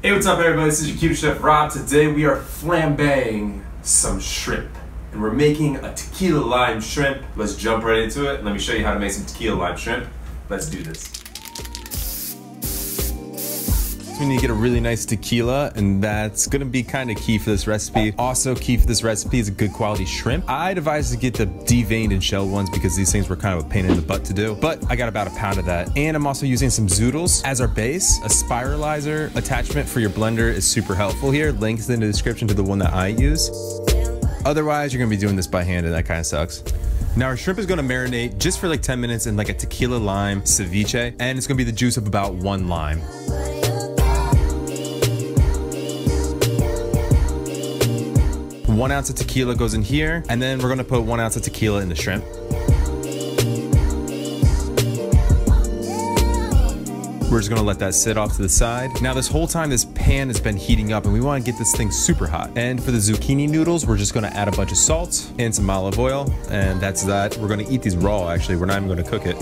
Hey, what's up everybody? This is your Keto Chef Rob. Today we are flambeing some shrimp. And we're making a tequila lime shrimp. Let's jump right into it. Let me show you how to make some tequila lime shrimp. Let's do this. We need to get a really nice tequila, and that's gonna be kind of key for this recipe. Also key for this recipe is a good quality shrimp. I'd advise to get the deveined and shelled ones because these things were kind of a pain in the butt to do, but I got about a pound of that. And I'm also using some Zoodles as our base. A spiralizer attachment for your blender is super helpful here. Links in the description to the one that I use. Otherwise, you're gonna be doing this by hand and that kind of sucks. Now our shrimp is gonna marinate just for like 10 minutes in like a tequila lime ceviche, and it's gonna be the juice of about 1 lime. 1 ounce of tequila goes in here, and then we're gonna put 1 ounce of tequila in the shrimp. We're just gonna let that sit off to the side. Now this whole time this pan has been heating up and we wanna get this thing super hot. And for the zucchini noodles, we're just gonna add a bunch of salt and some olive oil, and that's that. We're gonna eat these raw actually, we're not even gonna cook it.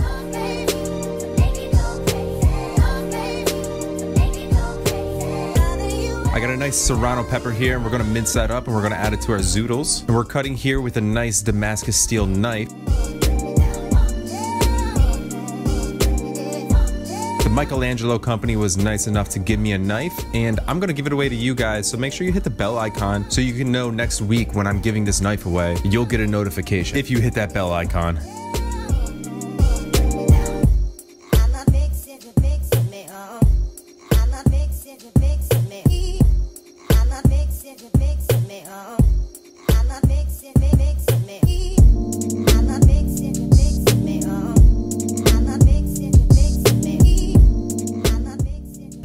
I got a nice serrano pepper here, and we're gonna mince that up and we're gonna add it to our Zoodles. And we're cutting here with a nice Damascus steel knife. The Michelangelo company was nice enough to give me a knife, and I'm gonna give it away to you guys, so make sure you hit the bell icon so you can know next week when I'm giving this knife away, you'll get a notification if you hit that bell icon.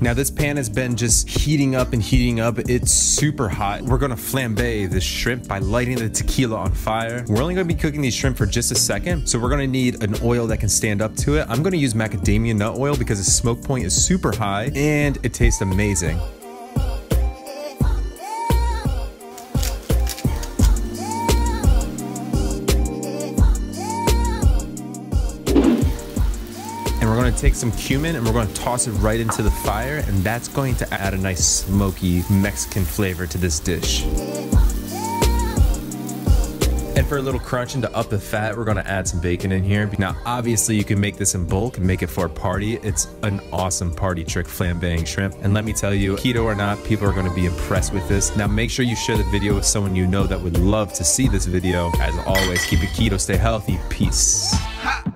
Now this pan has been just heating up and heating up. It's super hot. We're gonna flambe this shrimp by lighting the tequila on fire. We're only gonna be cooking these shrimp for just a second, so we're gonna need an oil that can stand up to it. I'm gonna use macadamia nut oil because the smoke point is super high and it tastes amazing. We're going to take some cumin and we're going to toss it right into the fire, and that's going to add a nice smoky Mexican flavor to this dish. And for a little crunch and to up the fat, we're going to add some bacon in here. Now obviously you can make this in bulk and make it for a party. It's an awesome party trick, flambeing shrimp. And let me tell you, keto or not, people are going to be impressed with this. Now make sure you share the video with someone you know that would love to see this video. As always, keep it keto, stay healthy, peace. Ha!